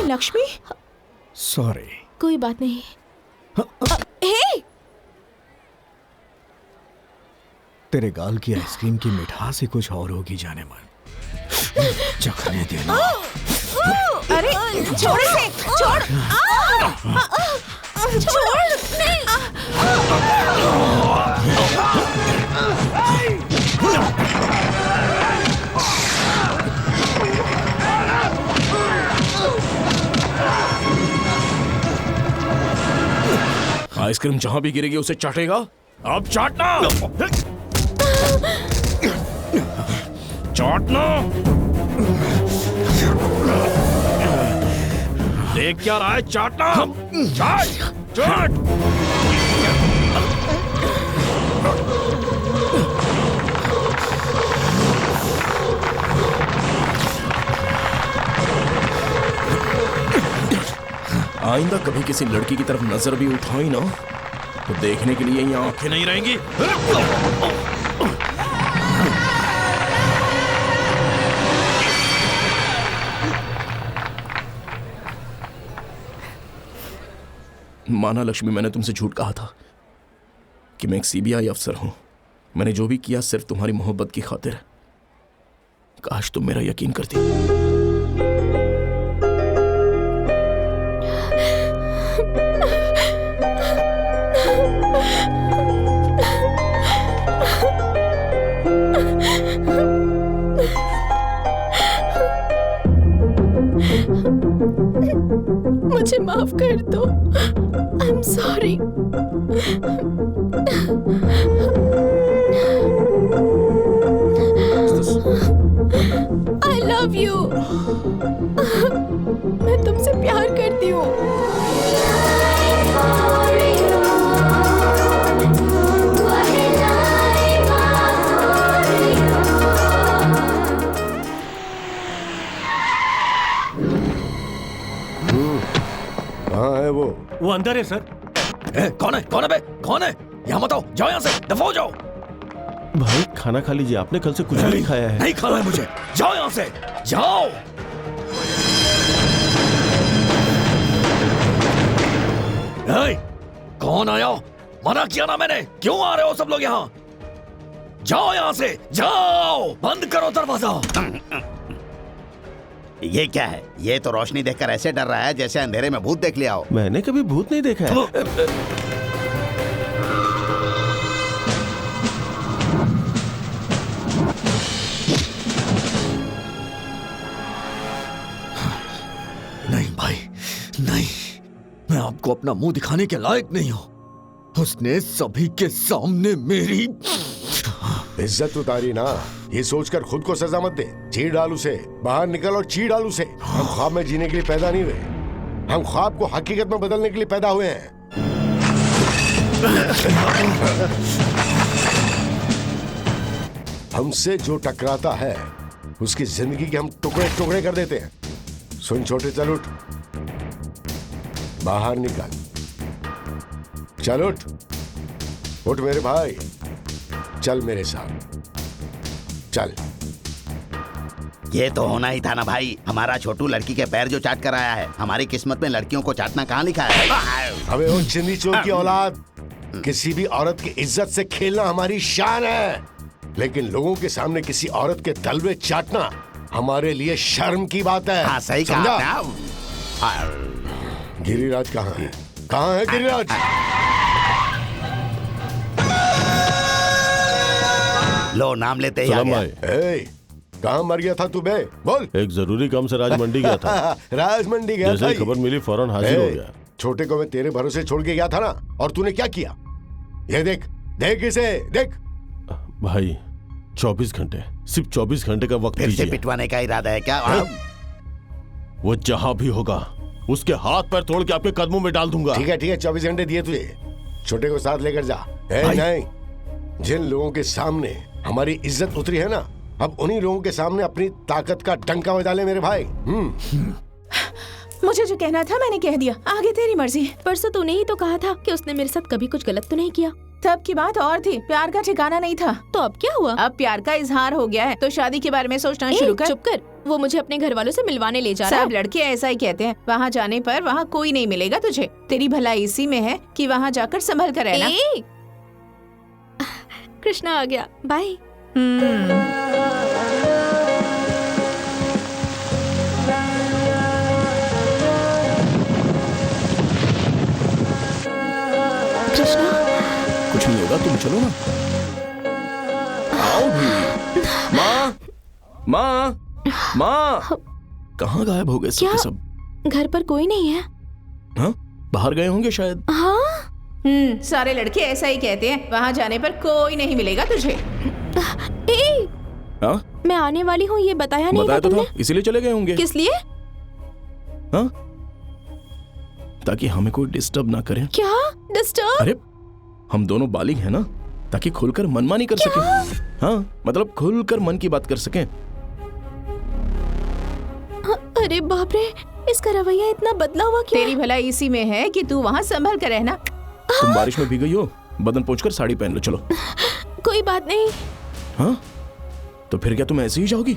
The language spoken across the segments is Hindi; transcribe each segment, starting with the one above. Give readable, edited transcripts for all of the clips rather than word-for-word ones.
लक्ष्मी। सॉरी। कोई बात नहीं। हे! तेरे गाल की आइसक्रीम की मिठास से कुछ और होगी जाने मन। चखने देना। अरे छोड़ इसे, छोड़। छोड़ नहीं। आइसक्रीम जहां भी गिरेगी उसे चाटेगा। अब चाटना। चाटना। देख क्या रहा है? चाटना। चाट चाट। आइंदा कभी किसी लड़की की तरफ नजर भी उठाई ना तो देखने के लिए यहाँ आंखें नहीं रहेंगी। माना लक्ष्मी, मैंने तुमसे झूठ कहा था कि मैं एक सीबीआई अफसर हूं। मैंने जो भी किया सिर्फ तुम्हारी मोहब्बत की खातिर। काश तुम मेरा यकीन करती। मुझे माफ कर दो। I am sorry. I love you. मैं तुमसे प्यार करती हूँ। कहाँ है वो? वो अंदर है सर। कौन है? कौन है बे? कौन है? यहाँ मत आओ, जाओ यहाँ से, दफा हो जाओ। भाई खाना खा लीजिए, आपने कल से कुछ नहीं खाया है। नहीं खाना है मुझे, जाओ यहाँ से, जाओ। कौन आया? मना किया ना मैंने। क्यों आ रहे हो सब लोग यहाँ? जाओ यहाँ से, जाओ। बंद करो दरवाजा। ये क्या है? ये तो रोशनी देखकर ऐसे डर रहा है जैसे अंधेरे में भूत देख लिया हो। मैंने कभी भूत नहीं देखा है। नहीं भाई, नहीं, मैं आपको अपना मुंह दिखाने के लायक नहीं हूं। उसने सभी के सामने मेरी इज्जत उतारी ना, ये सोचकर खुद को सजा मत दे। चीर डाल उसे, बाहर निकल और चीर डाल उसे। हम ख्वाब में जीने के लिए पैदा नहीं हुए, हम ख्वाब को हकीकत में बदलने के लिए पैदा हुए हैं। हमसे जो टकराता है उसकी जिंदगी के हम टुकड़े टुकड़े कर देते हैं। सुन छोटे, चल उठ, बाहर निकल, चल उठ, उठ मेरे भाई, चल मेरे साथ, चल। ये तो होना ही था ना भाई। हमारा छोटू लड़की के पैर जो चाट कर आया है। हमारी किस्मत में लड़कियों को चाटना कहाँ लिखा है? अबे वो चिंदी चोर की औलाद, किसी भी औरत की इज्जत से खेलना हमारी शान है, लेकिन लोगों के सामने किसी औरत के तलवे चाटना हमारे लिए शर्म की बात है। हाँ, सही कहा। गिरिराज कहाँ है? कहाँ है गिरिराज? लो, नाम लेते ही आ गया। कहाँ मर गया था तू बे? बोल। एक जरूरी काम से राजमंडी गया था। राजमंडी गया था? जैसे खबर मिली फौरन हाजिर हो गया। छोटे को मैं तेरे भरोसे छोड़ के गया था ना, और तूने क्या किया? ये देख, देख इसे, देख। भाई 24 घंटे, सिर्फ 24 घंटे का वक्त फिर से दीजिए। पिटवाने का इरादा है क्या? वो जहां भी होगा उसके हाथ पैर तोड़ के आपके कदमों में डाल दूंगा। ठीक है, ठीक है, 24 घंटे दिए तुझे। छोटे को साथ लेकर जा। नहीं, जिन लोगों के सामने हमारी इज्जत उतरी है ना, अब उन्हीं लोगों के सामने अपनी ताकत का डंका बजा ले मेरे भाई। मुझे जो कहना था मैंने कह दिया, आगे तेरी मर्जी। परसों तूने ही तो कहा था कि उसने मेरे साथ कभी कुछ गलत तो नहीं किया। तब की बात और थी, प्यार का ठिकाना नहीं था। तो अब क्या हुआ? अब प्यार का इजहार हो गया है, तो शादी के बारे में सोचना शुरू कर। चुप कर, वो मुझे अपने घर वालों से मिलवाने ले जा रहा सब लड़के ऐसा ही कहते हैं। वहाँ जाने पर वहाँ कोई नहीं मिलेगा तुझे। तेरी भलाई इसी में है कि वहाँ जाकर संभल कर रहना। है। कृष्णा आ गया, बाय। कृष्णा, कुछ नहीं होगा, तुम चलो ना। आओ भी। माँ, माँ, माँ, कहाँ गायब हो गए सब? सब घर पर कोई नहीं है। हाँ, बाहर गए होंगे शायद। हाँ, सारे लड़के ऐसा ही कहते हैं, वहाँ जाने पर कोई नहीं मिलेगा तुझे। हाँ, मैं आने वाली हूँ ये बताया नहीं बताया था तो था, तुमने? इसीलिए चले गए होंगे। किस लिए? हाँ, ताकि हमें कोई डिस्टर्ब ना करे। क्या डिस्टर्ब? अरे हम दोनों बालिग हैं ना, ताकि खुलकर मनमानी कर सकें। हाँ, मतलब खुलकर मन की बात कर सकें। अरे बाप रे, इसका रवैया इतना बदला हुआ क्यों? तेरी भलाई इसी में है कि तू वहाँ संभल कर रहना। तुम बारिश में भीग गई हो, बदन पोंछकर साड़ी पहन लो, चलो। कोई बात नहीं। हाँ, तो फिर क्या तुम ऐसे ही जाओगी?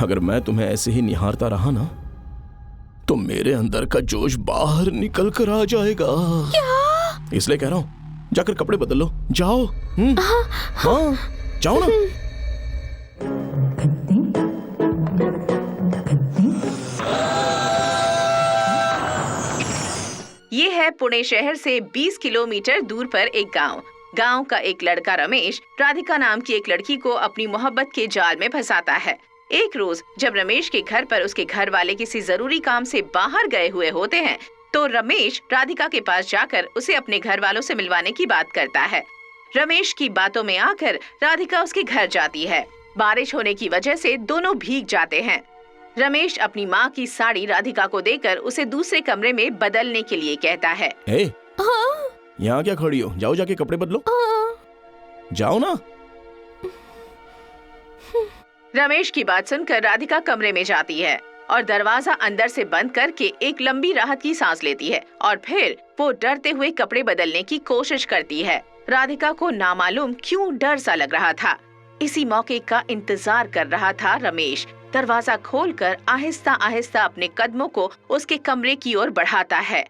अगर मैं तुम्हें ऐसे ही निहारता रहा ना, तो मेरे अंदर का जोश बाहर निकल कर आ जाएगा। क्या? इसलिए कह रहा हूँ, जाकर कपड़े बदल लो, जाओ। हाँ, जाओ ना। ये है पुणे शहर से 20 किलोमीटर दूर पर एक गांव का एक लड़का रमेश राधिका नाम की एक लड़की को अपनी मोहब्बत के जाल में फंसाता है। एक रोज जब रमेश के घर पर उसके घर वाले किसी जरूरी काम से बाहर गए हुए होते हैं, तो रमेश राधिका के पास जाकर उसे अपने घर वालों से मिलवाने की बात करता है। रमेश की बातों में आकर राधिका उसके घर जाती है। बारिश होने की वजह से दोनों भीग जाते हैं। रमेश अपनी माँ की साड़ी राधिका को देकर उसे दूसरे कमरे में बदलने के लिए कहता है। हाँ, यहाँ क्या खड़ी हो? जाओ, जाके कपड़े बदलो। जाओ ना। रमेश की बात सुनकर राधिका कमरे में जाती है और दरवाजा अंदर से बंद करके एक लंबी राहत की सांस लेती है और फिर वो डरते हुए कपड़े बदलने की कोशिश करती है। राधिका को नामालूम क्यों डर सा लग रहा था। इसी मौके का इंतजार कर रहा था रमेश। दरवाजा खोलकर आहिस्ता आहिस्ता अपने कदमों को उसके कमरे की ओर बढ़ाता है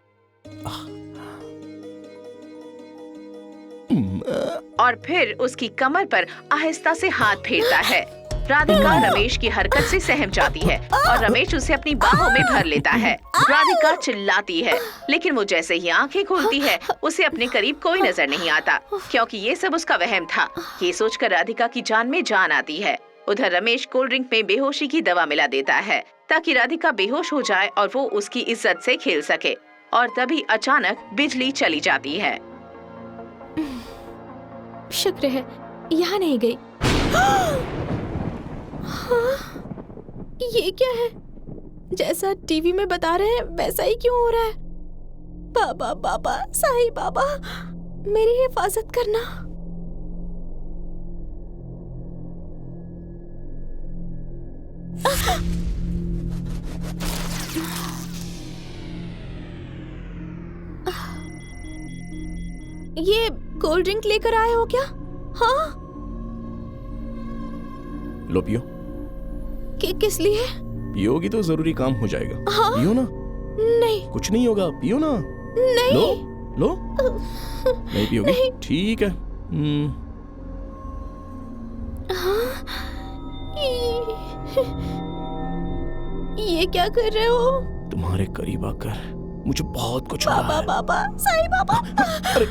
और फिर उसकी कमर पर आहिस्ता से हाथ फेरता है। राधिका रमेश की हरकत से सहम जाती है और रमेश उसे अपनी बाहों में भर लेता है। राधिका चिल्लाती है, लेकिन वो जैसे ही आंखें खोलती है उसे अपने करीब कोई नजर नहीं आता, क्योंकि ये सब उसका वहम था। ये सोचकर राधिका की जान में जान आती है। उधर रमेश कोल्ड ड्रिंक में बेहोशी की दवा मिला देता है ताकि राधिका बेहोश हो जाए और वो उसकी इज्जत से खेल सके। और तभी अचानक बिजली चली जाती है। शुक्र है यहाँ नहीं गई। हाँ, ये क्या है? जैसा टीवी में बता रहे हैं वैसा ही क्यों हो रहा है? बाबा बाबा साईं बाबा, मेरी हिफाजत करना। ये कोल्ड ड्रिंक लेकर आए हो क्या? हाँ, लो पियो। किस लिए? पियोगी तो जरूरी काम हो जाएगा। हाँ? पियो ना। नहीं कुछ नहीं होगा, पियो ना। नहीं। लो नहीं पियोगी? नहीं। ठीक है। ये क्या कर रहे हो? तुम्हारे करीब आकर मुझे बहुत कुछ हो रहा बाबा है। बाबा साईं बाबा। अरे